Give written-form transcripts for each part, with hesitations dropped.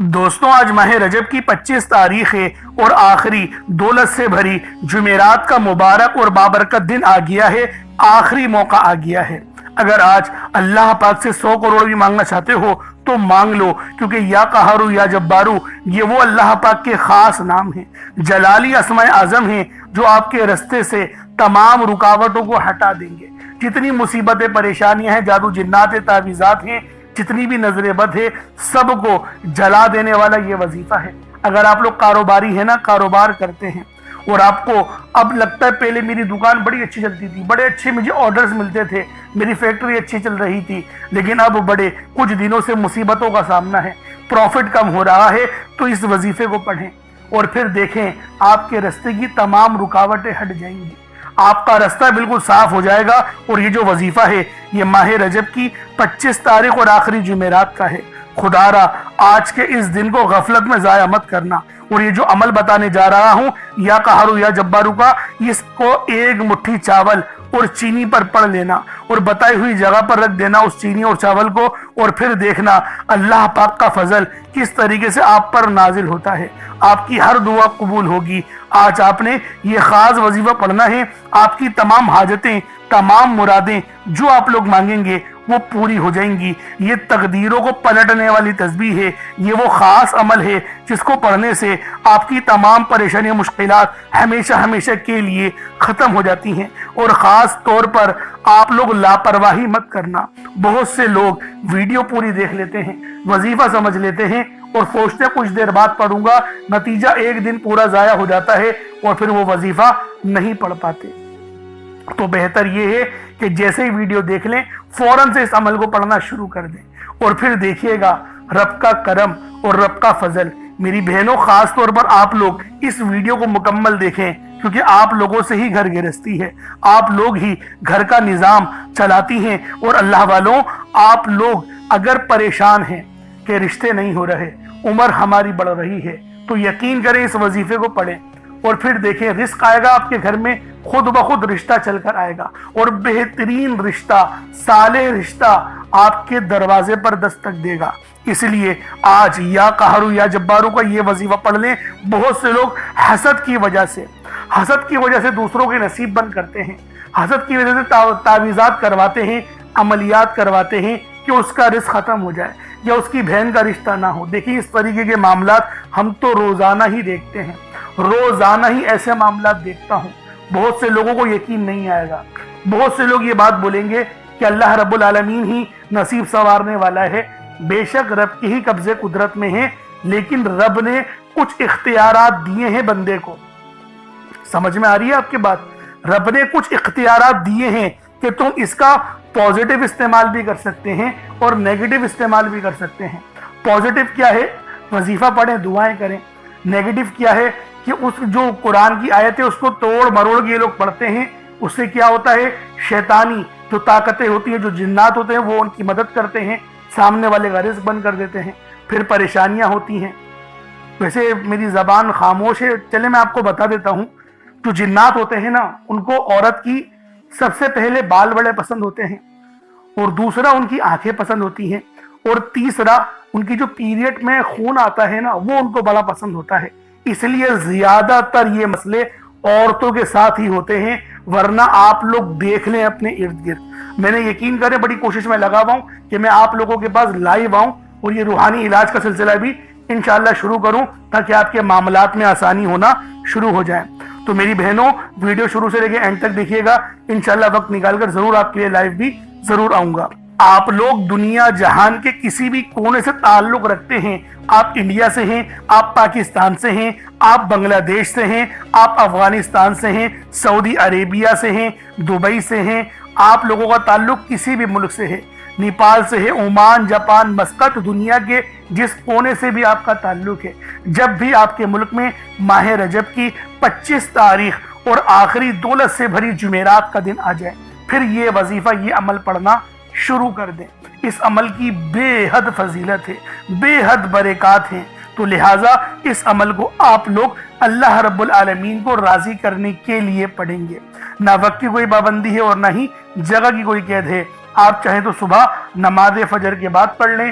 دوستوں آج ماہ رجب کی 25 تاریخ ہے اور آخری دولت سے بھری جمعرات کا مبارک اور بابرکت دن آ گیا ہے، آخری موقع آ گیا ہے۔ اگر آج اللہ پاک سے 100 کروڑ بھی مانگنا چاہتے ہو تو مانگ لو، کیونکہ یا قہارو یا جبارو یہ وہ اللہ پاک کے خاص نام ہیں، جلالی اسماء اعظم ہیں جو آپ کے رستے سے تمام رکاوٹوں کو ہٹا دیں گے۔ جتنی مصیبتیں پریشانیاں ہیں، جادو جنات تعویذات ہیں، جتنی بھی نظر بد ہے، سب کو جلا دینے والا یہ وظیفہ ہے۔ اگر آپ لوگ کاروباری ہیں نا، کاروبار کرتے ہیں اور آپ کو اب لگتا ہے پہلے میری دکان بڑی اچھی چلتی تھی، بڑے اچھے مجھے آرڈرز ملتے تھے، میری فیکٹری اچھی چل رہی تھی، لیکن اب بڑے کچھ دنوں سے مصیبتوں کا سامنا ہے، پروفٹ کم ہو رہا ہے، تو اس وظیفے کو پڑھیں اور پھر دیکھیں آپ کے راستے کی تمام رکاوٹیں ہٹ جائیں گی، آپ کا راستہ بالکل صاف ہو جائے گا۔ اور یہ جو وظیفہ ہے یہ ماہ رجب کی 25 تاریخ اور آخری جمعرات کا ہے۔ خدا را آج کے اس دن کو غفلت میں ضائع مت کرنا، اور یہ جو عمل بتانے جا رہا ہوں یا قہرو یا جبارو کا، اس کو ایک مٹھی چاول اور چینی پر پڑھ لینا اور بتائی ہوئی جگہ پر رکھ دینا اس چینی اور چاول کو، اور پھر دیکھنا اللہ پاک کا فضل کس طریقے سے آپ پر نازل ہوتا ہے، آپ کی ہر دعا قبول ہوگی۔ آج آپ نے یہ خاص وظیفہ پڑھنا ہے، آپ کی تمام حاجتیں، تمام مرادیں جو آپ لوگ مانگیں گے وہ پوری ہو جائیں گی۔ یہ تقدیروں کو پلٹنے والی تسبیح ہے، یہ وہ خاص عمل ہے جس کو پڑھنے سے آپ کی تمام پریشانیاں، مشکلات ہمیشہ ہمیشہ کے لیے ختم ہو جاتی ہیں۔ اور خاص طور پر آپ لوگ لاپرواہی مت کرنا۔ بہت سے لوگ ویڈیو پوری دیکھ لیتے ہیں، وظیفہ سمجھ لیتے ہیں اور سوچتے ہیں کچھ دیر بعد پڑھوں گا، نتیجہ ایک دن پورا ضائع ہو جاتا ہے اور پھر وہ وظیفہ نہیں پڑھ پاتے۔ تو بہتر یہ ہے کہ جیسے ہی ویڈیو دیکھ لیں فوراً سے اس عمل کو پڑھنا شروع کر دیں، اور پھر دیکھیے گا رب کا کرم اور رب کا فضل۔ میری بہنوں، خاص طور پر آپ لوگ اس ویڈیو کو مکمل دیکھیں، کیونکہ آپ لوگوں سے ہی گھر گرہستی ہے، آپ لوگ ہی گھر کا نظام چلاتی ہیں۔ اور اللہ والوں، آپ لوگ اگر پریشان ہیں کہ رشتے نہیں ہو رہے، عمر ہماری بڑھ رہی ہے، تو یقین کریں اس وظیفے کو پڑھیں اور پھر دیکھیں رزق آئے گا آپ کے گھر میں، خود بخود رشتہ چل کر آئے گا، اور بہترین رشتہ، صالح رشتہ آپ کے دروازے پر دستک دے گا۔ اس لیے آج یا قہرو یا جبارو کا یہ وظیفہ پڑھ لیں۔ بہت سے لوگ حسد کی وجہ سے دوسروں کے نصیب بند کرتے ہیں، حسد کی وجہ سے تعویذات کرواتے ہیں، عملیات کرواتے ہیں کہ اس کا رزق ختم ہو جائے یا اس کی بہن کا رشتہ نہ ہو۔ دیکھیں اس طریقے کے معاملات ہم تو روزانہ ہی دیکھتے ہیں، روزانہ ہی ایسے معاملات دیکھتا ہوں۔ بہت سے لوگوں کو یقین نہیں آئے گا، بہت سے لوگ یہ بات بولیں گے کہ اللہ رب العالمین ہی نصیب سنوارنے والا ہے۔ بے شک رب کی ہی قبضے قدرت میں ہے، لیکن رب نے کچھ اختیارات دیے ہیں بندے کو۔ سمجھ میں آ رہی ہے آپ کی بات؟ رب نے کچھ اختیارات دیے ہیں کہ تم اس کا پوزیٹیو استعمال بھی کر سکتے ہیں اور نیگیٹو استعمال بھی کر سکتے ہیں۔ پوزیٹیو کیا ہے؟ وظیفہ پڑھیں، دعائیں کریں۔ نیگیٹو کیا ہے کہ اس جو قرآن کی آیت ہے اس کو توڑ مروڑ کے یہ لوگ پڑھتے ہیں، اس سے کیا ہوتا ہے؟ شیطانی جو طاقتیں ہوتی ہیں، جو جنات ہوتے ہیں، وہ ان کی مدد کرتے ہیں، سامنے والے کا رزق بند کر دیتے ہیں، پھر پریشانیاں ہوتی ہیں۔ ویسے میری زبان خاموش ہے، چلے میں آپ کو بتا دیتا ہوں۔ جو جنات ہوتے ہیں نا، ان کو عورت کی سب سے پہلے بال بڑے پسند ہوتے ہیں، اور دوسرا ان کی آنکھیں پسند ہوتی ہیں، اور تیسرا ان کی جو پیریڈ میں خون آتا ہے نا، وہ ان کو بڑا پسند ہوتا ہے۔ اس لیے زیادہ تر یہ مسئلے عورتوں کے ساتھ ہی ہوتے ہیں، ورنہ آپ لوگ دیکھ لیں اپنے ارد گرد۔ میں نے یقین کریں بڑی کوشش میں لگا ہوا ہوں کہ میں آپ لوگوں کے پاس لائیو آؤں اور یہ روحانی علاج کا سلسلہ بھی انشاءاللہ شروع کروں، تاکہ آپ کے معاملات میں آسانی ہونا شروع ہو جائے۔ تو میری بہنوں، ویڈیو شروع سے لے کے اینڈ تک دیکھیے گا، انشاءاللہ وقت نکال کر ضرور آپ کے لیے لائیو بھی ضرور آؤں گا۔ آپ لوگ دنیا جہان کے کسی بھی کونے سے تعلق رکھتے ہیں، آپ انڈیا سے ہیں، آپ پاکستان سے ہیں، آپ بنگلہ دیش سے ہیں، آپ افغانستان سے ہیں، سعودی عربیہ سے ہیں، دبئی سے ہیں، آپ لوگوں کا تعلق کسی بھی ملک سے ہے، نیپال سے ہے، عمان، جاپان، مسقط، دنیا کے جس کونے سے بھی آپ کا تعلق ہے، جب بھی آپ کے ملک میں ماہ رجب کی 25 تاریخ اور آخری دولت سے بھری جمعرات کا دن آ جائے، پھر یہ وظیفہ، یہ عمل پڑھنا شروع کر دیں۔ اس عمل کی بے حد فضیلت ہے، بے حد برکات ہیں، تو لہٰذا اس عمل کو آپ لوگ اللہ رب العالمین کو راضی کرنے کے لیے پڑھیں گے۔ نہ وقت کی کوئی پابندی ہے اور نہ ہی جگہ کی کوئی قید ہے۔ آپ چاہیں تو صبح نماز فجر کے بعد پڑھ لیں،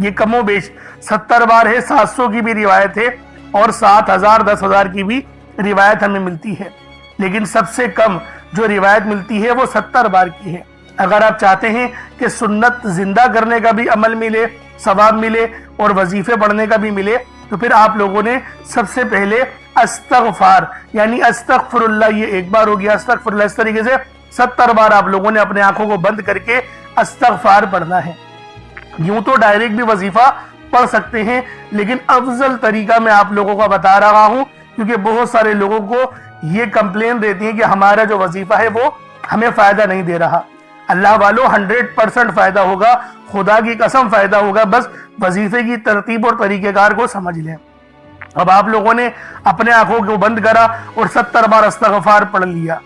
یہ کم و بیش 70 بار ہے، 700 کی بھی روایت ہے اور 7000 10,000 کی بھی روایت ہمیں ملتی ہے، لیکن سب سے کم جو روایت ملتی ہے وہ 70 بار کی ہے۔ اگر آپ چاہتے ہیں کہ سنت زندہ کرنے کا بھی عمل ملے، ثواب ملے اور وظیفے پڑھنے کا بھی ملے، تو پھر آپ لوگوں نے سب سے پہلے استغفار یعنی استغفر اللہ، یہ ایک بار ہو گیا استغفر اللہ، اس طریقے سے 70 بار آپ لوگوں نے اپنے آنکھوں کو بند کر کے استغفار پڑھنا ہے۔ یوں تو ڈائریکٹ بھی وظیفہ پڑھ سکتے ہیں، لیکن افضل طریقہ میں آپ لوگوں کو بتا رہا ہوں، کیونکہ بہت سارے لوگوں کو یہ کمپلین دیتی ہیں کہ ہمارا جو وظیفہ ہے وہ ہمیں فائدہ نہیں دے رہا۔ اللہ والو 100% فائدہ ہوگا، خدا کی قسم فائدہ ہوگا، بس وظیفے کی ترتیب اور طریقہ کار کو سمجھ لیں۔ اب آپ لوگوں نے اپنے آنکھوں کو بند کرا اور 70 بار استغفار پڑھ لیا،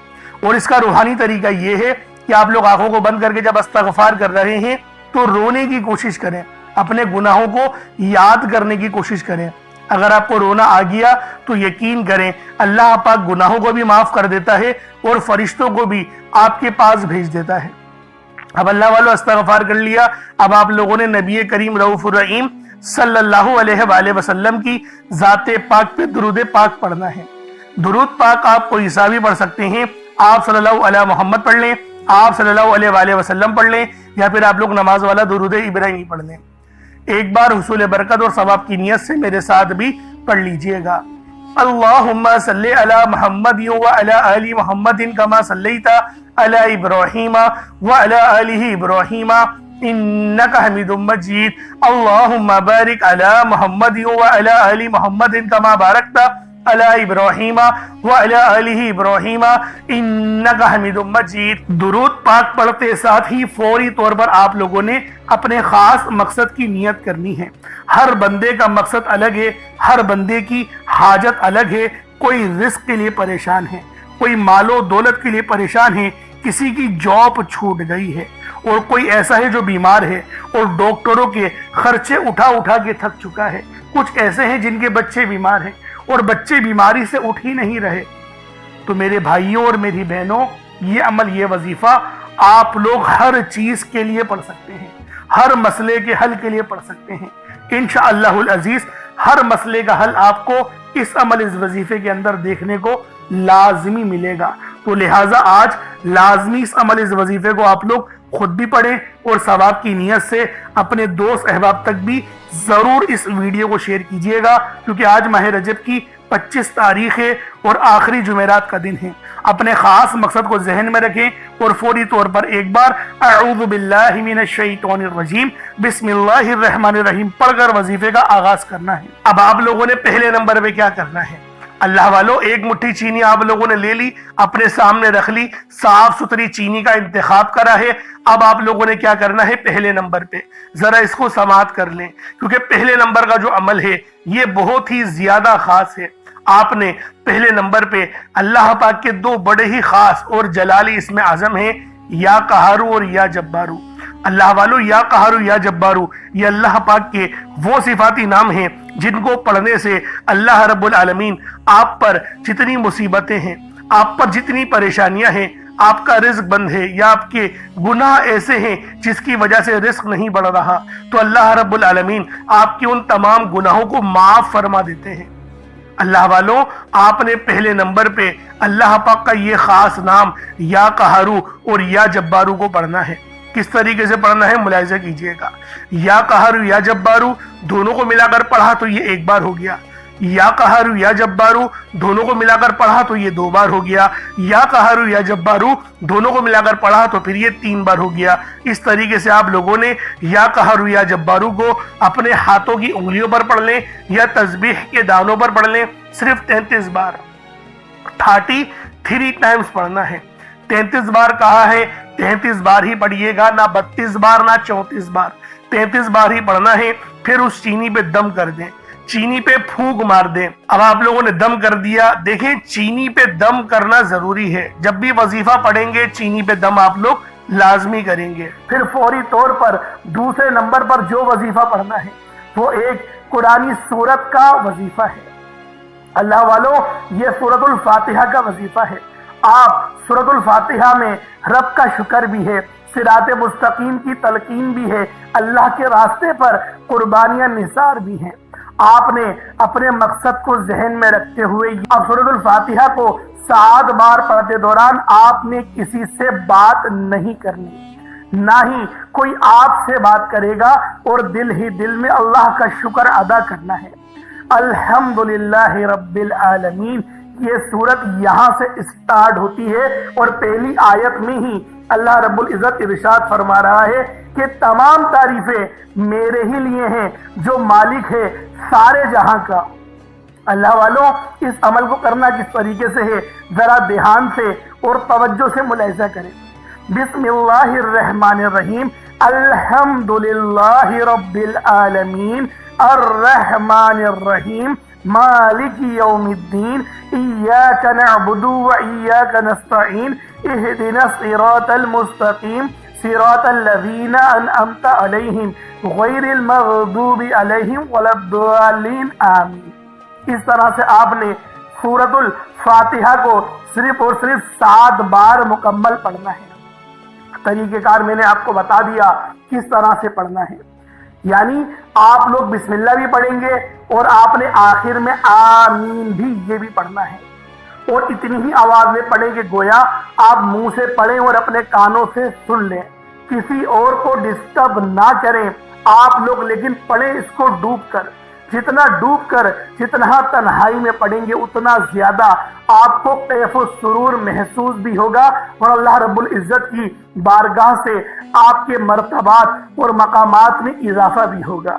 اور اس کا روحانی طریقہ یہ ہے کہ آپ لوگ آنکھوں کو بند کر کے جب استغفار کر رہے ہیں تو رونے کی کوشش کریں، اپنے گناہوں کو یاد کرنے کی کوشش کریں۔ اگر آپ کو رونا آ گیا تو یقین کریں اللہ پاک گناہوں کو بھی معاف کر دیتا ہے اور فرشتوں کو بھی آپ کے پاس بھیج دیتا ہے۔ اب اللہ والو استغفار کر لیا، اب آپ لوگوں نے نبی کریم رؤوف الرحیم صلی اللہ علیہ وآلہ وسلم کی ذات پاک پہ درود پاک پڑھنا ہے۔ درود پاک آپ کوئی سا بھی پڑھ سکتے ہیں، آپ صلی اللہ علیہ محمد پڑھ لیں، آپ صلی اللہ علیہ وآلہ وسلم پڑھ لیں، یا پھر آپ لوگ نماز والا درود ابراہیمی پڑھ لیں۔ ایک بار حصول برکت اور ثواب کی نیت سے میرے ساتھ بھی پڑھ لیجئے گا۔ اللہم صلی علی محمد وعلی آل محمد کما صلیت علی ابراہیم وعلی آل ابراہیم انک حمید مجید۔ اللہم بارک علی محمد وعلی آل محمد کما بارکت علی ابراہیم وعلی آل ابراہیم انک حمید مجید۔ درود پاک پڑھتے ساتھ ہی فوری طور پر آپ لوگوں نے اپنے خاص مقصد کی نیت کرنی ہے۔ ہر بندے کا مقصد الگ ہے، ہر بندے کی حاجت الگ ہے۔ کوئی رزق کے لیے پریشان ہے، کوئی مال و دولت کے لیے پریشان ہے، کسی کی جاب چھوٹ گئی ہے، اور کوئی ایسا ہے جو بیمار ہے اور ڈاکٹروں کے خرچے اٹھا اٹھا کے تھک چکا ہے۔ کچھ ایسے ہیں جن کے بچے بیمار ہیں اور بچے بیماری سے اٹھ ہی نہیں رہے۔ تو میرے بھائیوں اور میری بہنوں، یہ عمل، یہ وظیفہ آپ لوگ ہر چیز کے لیے پڑھ سکتے ہیں، ہر مسئلے کے حل کے لیے پڑھ سکتے ہیں۔ انشاءاللہ العزیز ہر مسئلے کا حل آپ کو اس عمل، اس وظیفے کے اندر دیکھنے کو لازمی ملے گا۔ تو لہٰذا آج لازمی اس عمل، اس وظیفے کو آپ لوگ خود بھی پڑھیں اور ثواب کی نیت سے اپنے دوست احباب تک بھی ضرور اس ویڈیو کو شیئر کیجئے گا، کیونکہ آج ماہ رجب کی 25 تاریخ ہے اور آخری جمعرات کا دن ہے۔ اپنے خاص مقصد کو ذہن میں رکھیں اور فوری طور پر ایک بار اعوذ باللہ من الشیطان الرجیم بسم اللہ الرحمن الرحیم پڑھ کر وظیفے کا آغاز کرنا ہے۔ اب آپ لوگوں نے پہلے نمبر پہ کیا کرنا ہے؟ اللہ والو، ایک مٹھی چینی آپ لوگوں نے لے لی، اپنے سامنے رکھ لی، صاف ستھری چینی کا انتخاب کرا ہے۔ اب آپ لوگوں نے کیا کرنا ہے؟ پہلے نمبر پہ ذرا اس کو سماعت کر لیں، کیونکہ پہلے نمبر کا جو عمل ہے یہ بہت ہی زیادہ خاص ہے۔ آپ نے پہلے نمبر پہ اللہ پاک کے دو بڑے ہی خاص اور جلالی اسم اعظم ہیں، یا قہارو اور یا جبارو۔ اللہ والو، یا قہارو یا جبارو یہ اللہ پاک کے وہ صفاتی نام ہیں جن کو پڑھنے سے اللہ رب العالمین آپ پر جتنی مصیبتیں ہیں، آپ پر جتنی پریشانیاں ہیں، آپ کا رزق بند ہے یا آپ کے گناہ ایسے ہیں جس کی وجہ سے رزق نہیں بڑھ رہا، تو اللہ رب العالمین آپ کے ان تمام گناہوں کو معاف فرما دیتے ہیں۔ اللہ والوں، آپ نے پہلے نمبر پہ اللہ پاک کا یہ خاص نام یا قہارو اور یا جبارو کو پڑھنا ہے۔ کس طریقے سے پڑھنا ہے ملاحظہ کیجئے گا۔ یا قہارو یا جبارو دونوں کو ملا کر پڑھا تو یہ ایک بار ہو گیا، یا قہارو یا جبارو دونوں کو ملا کر پڑھا تو یہ 2 بار ہو گیا، یا قہارو یا جبارو دونوں کو ملا کر پڑھا تو پھر یہ 3 بار ہو گیا۔ اس طریقے سے آپ لوگوں نے یا قہارو یا جبارو کو اپنے ہاتھوں کی انگلیوں پر پڑھ لیں یا تسبیح کے دانوں پر پڑھ لیں، صرف 33 بار 33 ٹائمز پڑھنا ہے۔ 33 بار کہا ہے، 33 بار ہی پڑھیے گا، نہ 32 بار نہ 34 بار، 33 بار ہی پڑھنا ہے۔ پھر اس چینی پہ دم کر دیں، چینی پہ پھونک مار دیں۔ اب آپ لوگوں نے دم کر دیا، دیکھیں چینی پہ دم کرنا ضروری ہے۔ جب بھی وظیفہ پڑھیں گے چینی پہ دم آپ لوگ لازمی کریں گے۔ پھر فوری طور پر دوسرے نمبر پر جو وظیفہ پڑھنا ہے وہ ایک قرآنی سورت کا وظیفہ ہے۔ اللہ والوں، یہ سورۃ الفاتحہ کا وظیفہ ہے۔ آپ سورۃ الفاتحہ میں رب کا شکر بھی ہے، صراط مستقیم کی تلقین بھی ہے، اللہ کے راستے پر قربانیاں نثار بھی ہیں۔ آپ نے اپنے مقصد کو ذہن میں رکھتے ہوئے سورۃ الفاتحہ کو 7 بار پڑھتے دوران آپ نے کسی سے بات نہیں کرنی، نہ ہی کوئی آپ سے بات کرے گا، اور دل ہی دل میں اللہ کا شکر ادا کرنا ہے۔ الحمدللہ رب العالمین، یہ سورت یہاں سے اسٹارٹ ہوتی ہے، اور پہلی آیت میں ہی اللہ رب العزت ارشاد فرما رہا ہے کہ تمام تعریفیں میرے ہی لیے ہیں جو مالک ہے سارے جہاں کا۔ اللہ والوں، اس عمل کو کرنا کس طریقے سے ہے ذرا دھیان سے اور توجہ سے ملاحظہ کریں۔ بسم اللہ الرحمن الرحیم، الحمدللہ رب العالمین الرحمن الرحیم مالک یوم الدین ایاک نعبد و ایاک نستعین اہدنا الصراط المستقیم صراط الذین انعمت علیہم غیر المغضوب علیہم ولا الضالین آمین۔ اس طرح سے آپ نے سورۃ الفاتحہ کو صرف اور صرف 7 بار مکمل پڑھنا ہے۔ طریقہ کار میں نے آپ کو بتا دیا کس طرح سے پڑھنا ہے، یعنی آپ لوگ بسم اللہ بھی پڑھیں گے اور آپ نے آخر میں آمین بھی یہ بھی پڑھنا ہے، اور اتنی ہی آواز میں پڑھیں کہ گویا آپ منہ سے پڑھیں اور اپنے کانوں سے سن لیں، کسی اور کو ڈسٹرب نہ کریں آپ لوگ، لیکن پڑھیں اس کو ڈوب کر۔ جتنا تنہائی میں پڑھیں گے اتنا زیادہ آپ کو کیف و سرور محسوس بھی ہوگا، اور اللہ رب العزت کی بارگاہ سے آپ کے مرتبات اور مقامات میں اضافہ بھی ہوگا۔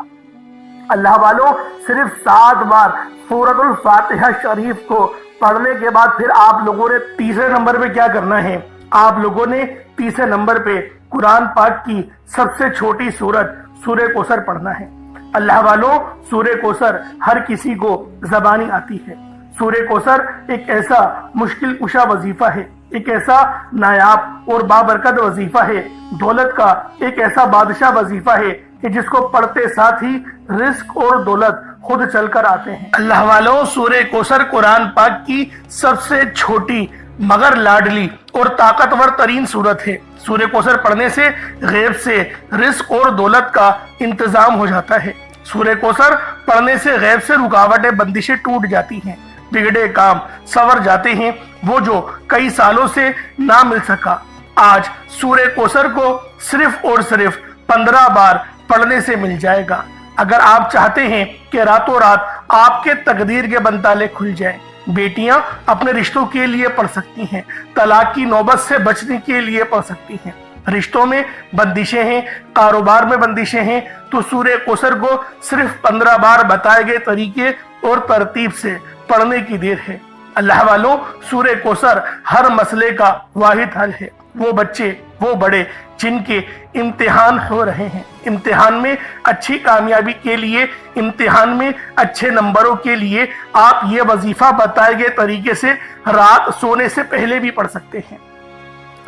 اللہ والوں، صرف 7 بار سورۃ الفاتحہ شریف کو پڑھنے کے بعد پھر آپ لوگوں نے تیسرے نمبر پہ کیا کرنا ہے؟ آپ لوگوں نے تیسرے نمبر پہ قرآن پاک کی سب سے چھوٹی سورت سورہ کوثر پڑھنا ہے۔ اللہ والوں، سورہ کوثر ہر کسی کو زبانی آتی ہے۔ سورہ کوثر ایک ایسا مشکل کشا وظیفہ ہے، ایک ایسا نایاب اور بابرکت وظیفہ ہے، دولت کا ایک ایسا بادشاہ وظیفہ ہے کہ جس کو پڑھتے ساتھ ہی رزق اور دولت خود چل کر آتے ہیں۔ اللہ والوں، سورہ کوثر قرآن پاک کی سب سے چھوٹی مگر لاڈلی اور طاقتور ترین سورت ہے۔ سورہ کوثر پڑھنے سے غیب سے رزق اور دولت کا انتظام ہو جاتا ہے۔ سورہ کوثر پڑھنے سے غیب سے رکاوٹیں بندشیں ٹوٹ جاتی ہیں، بگڑے کام سنور جاتے ہیں، وہ جو کئی سالوں سے نہ مل سکا آج سورہ کوثر کو صرف اور صرف 15 بار پڑھنے سے مل جائے گا۔ اگر آپ چاہتے ہیں کہ راتوں رات آپ کے تقدیر کے بنتالے کھل جائیں، بیٹیاں اپنے رشتوں کے لیے پڑھ سکتی ہیں، طلاق کی نوبت سے بچنے کے لیے پڑھ سکتی ہیں، رشتوں میں بندشیں ہیں، کاروبار میں بندشیں ہیں، تو سورہ کوثر کو صرف 15 بار بتائے گئے طریقے اور ترتیب سے پڑھنے کی دیر ہے۔ اللہ والوں، سورہ کوثر ہر مسئلے کا واحد حل ہے۔ وہ بچے، وہ بڑے جن کے امتحان ہو رہے ہیں، امتحان میں اچھی کامیابی کے لیے، امتحان میں اچھے نمبروں کے لیے آپ یہ وظیفہ بتائے گئے طریقے سے رات سونے سے پہلے بھی پڑھ سکتے ہیں۔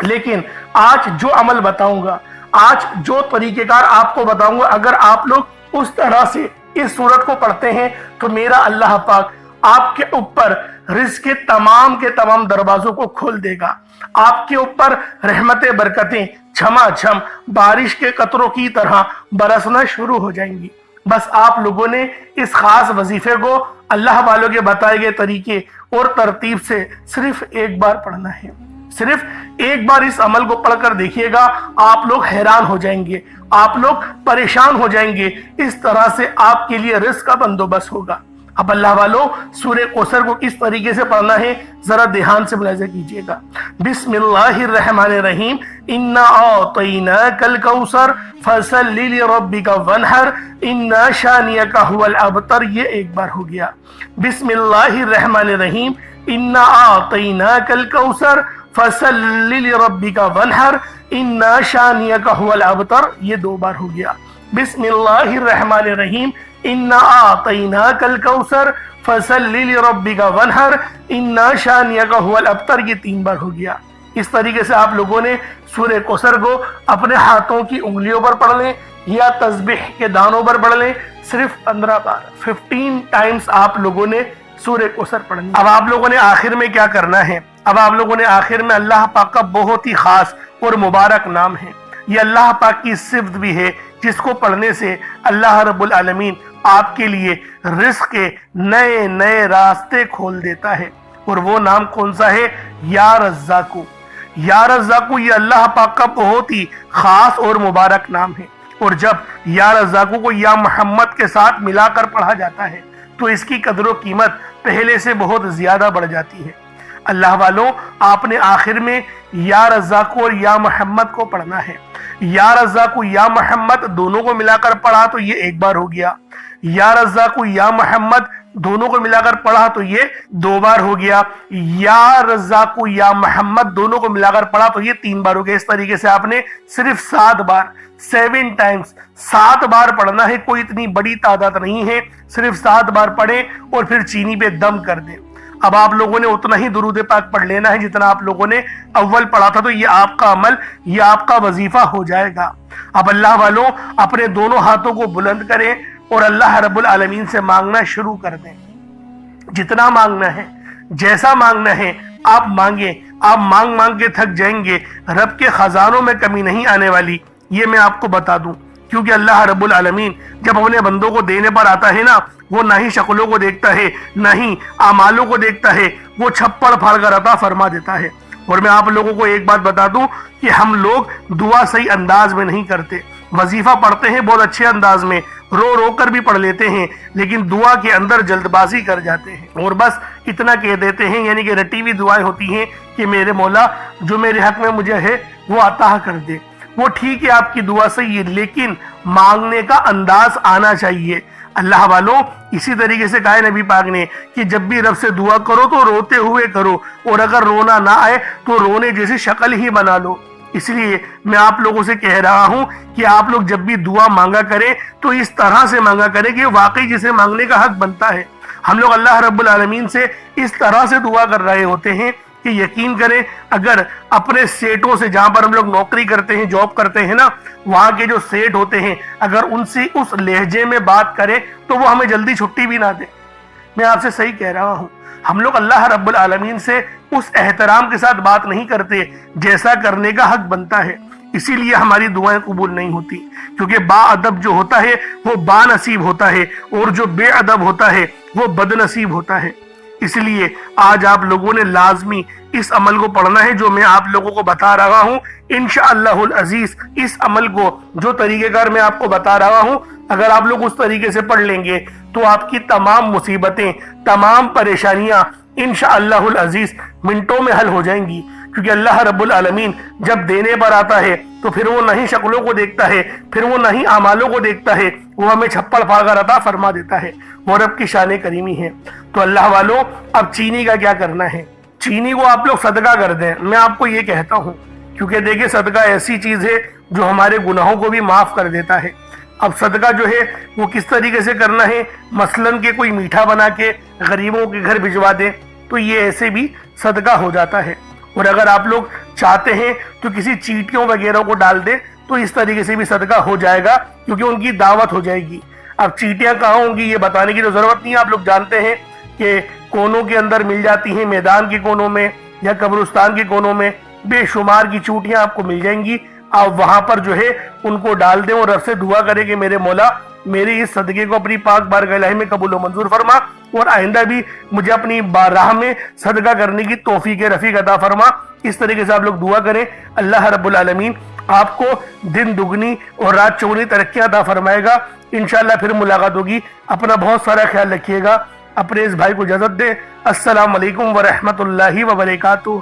لیکن آج جو عمل بتاؤں گا، آج جو طریقہ کار آپ کو بتاؤں گا، اگر آپ لوگ اس طرح سے اس سورت کو پڑھتے ہیں تو میرا اللہ پاک آپ کے اوپر رزق کے تمام دروازوں کو کھول دے گا۔ آپ کے اوپر رحمتیں، برکتیں چھما چھم بارش کے قطروں کی طرح برسنا شروع ہو جائیں گی۔ بس آپ لوگوں نے اس خاص وظیفے کو اللہ والوں کے بتائے گئے طریقے اور ترتیب سے صرف ایک بار پڑھنا ہے۔ صرف ایک بار اس عمل کو پڑھ کر دیکھیے گا، آپ لوگ حیران ہو جائیں گے، آپ لوگ پریشان ہو جائیں گے، اس طرح سے آپ کے لیے رزق کا بندوبست ہوگا۔ اب اللہ والوں، سورہ کوثر کو کس طریقے سے پڑھنا ہے ذرا دھیان سے ملاحظہ کیجئے گا۔ بسم اللہ الرحمن الرحیم، انا اعطیناک الکوثر فصل لربک وانحر ان شانئک ھو الابتر، یہ ایک بار ہو گیا۔ بسم اللہ الرحمن الرحیم، انا اعطیناک الکوثر فصل لربک وانحر ان شانئک ھو الابتر، یہ 2 بار ہو گیا۔ بسم اللہ الرحمن الرحیم، انا اعطیناک الکوثر فصل لربک وانحر ان شانئک ھو الابتر، یہ 3 بار ہو گیا۔ اس طریقے سے آپ لوگوں نے سورہ کوثر کو اپنے ہاتھوں کی انگلیوں پر پڑھ لیں یا تسبیح کے دانوں پر پڑھ لیں، صرف 15 بار 15 ٹائمز آپ لوگوں نے سورہ کوثر پڑھنی۔ اب آپ لوگوں نے آخر میں کیا کرنا ہے؟ اب آپ لوگوں نے آخر میں اللہ پاک کا بہت ہی خاص اور مبارک نام ہے، یہ اللہ پاک کی صفت بھی ہے جس کو پڑھنے سے اللہ رب العالمین آپ کے لیے رزق کے نئے نئے راستے کھول دیتا ہے۔ اور وہ نام کون سا ہے؟ یا رزاقو۔ یا رزاقو یہ اللہ پاک کا بہت ہی خاص اور مبارک نام ہے، اور جب یا رزاقو کو یا محمد کے ساتھ ملا کر پڑھا جاتا ہے تو اس کی قدر و قیمت پہلے سے بہت زیادہ بڑھ جاتی ہے۔ اللہ والوں، آپ نے آخر میں یا رزاقو اور یا محمد کو پڑھنا ہے۔ یا رزاقو یا محمد دونوں کو ملا کر پڑھا تو یہ ایک بار ہو گیا، یا رزاقو یا محمد دونوں کو ملا کر پڑھا تو یہ 2 بار ہو گیا، یا رزاقو یا محمد دونوں کو ملا کر پڑھا تو یہ 3 بار ہو گیا۔ اس طریقے سے آپ نے صرف 7 بار 7 ٹائمز 7 بار پڑھنا ہے۔ کوئی اتنی بڑی تعداد نہیں ہے، صرف 7 بار پڑھیں اور پھر چینی پہ دم کر دیں۔ اب آپ لوگوں نے اتنا ہی درود پاک پڑھ لینا ہے جتنا آپ لوگوں نے اول پڑھا تھا، تو یہ آپ کا عمل، یہ آپ کا وظیفہ ہو جائے گا۔ اب اللہ والوں، اپنے دونوں ہاتھوں کو بلند کریں اور اللہ رب العالمین سے مانگنا شروع کر دیں۔ جتنا مانگنا ہے، جیسا مانگنا ہے آپ مانگیں۔ آپ مانگ مانگ کے تھک جائیں گے، رب کے خزانوں میں کمی نہیں آنے والی، یہ میں آپ کو بتا دوں۔ کیونکہ اللہ رب العالمین جب اپنے بندوں کو دینے پر آتا ہے نا، وہ نہ ہی شکلوں کو دیکھتا ہے نہ ہی اعمالوں کو دیکھتا ہے، وہ چھپڑ پھاڑ کر عطا فرما دیتا ہے۔ اور میں آپ لوگوں کو ایک بات بتا دوں کہ ہم لوگ دعا صحیح انداز میں نہیں کرتے۔ وظیفہ پڑھتے ہیں بہت اچھے انداز میں، رو رو کر بھی پڑھ لیتے ہیں، لیکن دعا کے اندر جلد بازی کر جاتے ہیں اور بس اتنا کہہ دیتے ہیں، یعنی کہ رٹی ہوئی دعائیں ہوتی ہیں کہ میرے مولا جو میرے حق میں مجھے ہے وہ عطا کر دے۔ وہ ٹھیک ہے، آپ کی دعا صحیح ہے، لیکن مانگنے کا انداز آنا چاہیے۔ اللہ والوں، اسی طریقے سے کہا نبی پاک نے کہ جب بھی رب سے دعا کرو تو روتے ہوئے کرو، اور اگر رونا نہ آئے تو رونے جیسی شکل ہی بنا لو۔ اس لیے میں آپ لوگوں سے کہہ رہا ہوں کہ آپ لوگ جب بھی دعا مانگا کریں تو اس طرح سے مانگا کریں کہ واقعی جسے مانگنے کا حق بنتا ہے۔ ہم لوگ اللہ رب العالمین سے اس طرح سے دعا کر رہے ہوتے ہیں کہ یقین کریں، اگر اپنے سیٹوں سے، جہاں پر ہم لوگ نوکری کرتے ہیں، جاب کرتے ہیں نا، وہاں کے جو سیٹ ہوتے ہیں، اگر ان سے اس لہجے میں بات کریں تو وہ ہمیں جلدی چھٹی بھی نہ دیں۔ میں آپ سے صحیح کہہ رہا ہوں، ہم لوگ اللہ رب العالمین سے اس احترام کے ساتھ بات نہیں کرتے جیسا کرنے کا حق بنتا ہے، اسی لیے ہماری دعائیں قبول نہیں ہوتی۔ کیونکہ با ادب جو ہوتا ہے وہ با نصیب ہوتا ہے، اور جو بے ادب ہوتا ہے وہ بد نصیب ہوتا ہے۔ اس لیے آج آپ لوگوں نے لازمی اس عمل کو پڑھنا ہے جو میں آپ لوگوں کو بتا رہا ہوں۔ انشاءاللہ العزیز اس عمل کو، جو طریقہ کار میں آپ کو بتا رہا ہوں، اگر آپ لوگ اس طریقے سے پڑھ لیں گے تو آپ کی تمام مصیبتیں، تمام پریشانیاں انشاءاللہ العزیز منٹوں میں حل ہو جائیں گی۔ کیونکہ اللہ رب العالمین جب دینے پر آتا ہے تو پھر وہ نہ ہی شکلوں کو دیکھتا ہے، پھر وہ نہ ہی اعمالوں کو دیکھتا ہے، وہ ہمیں چھپڑ پھاڑ کر عطا فرما دیتا ہے۔ وہ رب کی شان کریمی ہے۔ تو اللہ والوں، اب چینی کا کیا کرنا ہے؟ چینی کو آپ لوگ صدقہ کر دیں، میں آپ کو یہ کہتا ہوں، کیونکہ دیکھیں صدقہ ایسی چیز ہے جو ہمارے گناہوں کو بھی معاف کر دیتا ہے۔ اب صدقہ جو ہے وہ کس طریقے سے کرنا ہے؟ مثلاً کہ کوئی میٹھا بنا کے غریبوں کے گھر بھجوا دے تو یہ ایسے بھی صدقہ ہو جاتا ہے۔ اور اگر آپ لوگ چاہتے ہیں تو کسی چیٹیوں وغیرہ کو ڈال دیں تو اس طریقے سے بھی صدقہ ہو جائے گا، کیونکہ ان کی دعوت ہو جائے گی۔ اب چیٹیاں کہاں ہوں گی یہ بتانے کی تو ضرورت نہیں ہے، آپ لوگ جانتے ہیں کہ کونوں کے اندر مل جاتی ہیں، میدان کے کونوں میں یا قبرستان کے کونوں میں بے شمار کی چوٹیاں آپ کو مل جائیں گی۔ آپ وہاں پر جو ہے ان کو ڈال دیں اور رب سے دعا کریں کہ میرے مولا میری اس صدقے کو اپنی پاک بارگاہ الہی میں قبول و منظور فرما، اور آئندہ بھی مجھے اپنی راہ میں صدقہ کرنے کی توفیق رفیق عطا فرما۔ اس طریقے سے آپ لوگ دعا کریں، اللہ رب العالمین آپ کو دن دگنی اور رات چوگنی ترقی عطا فرمائے گا۔ انشاءاللہ پھر ملاقات ہوگی۔ اپنا بہت سارا خیال رکھیے گا، اپنے اس بھائی کو اجازت دیں۔ السلام علیکم ورحمۃ اللہ وبرکاتہ۔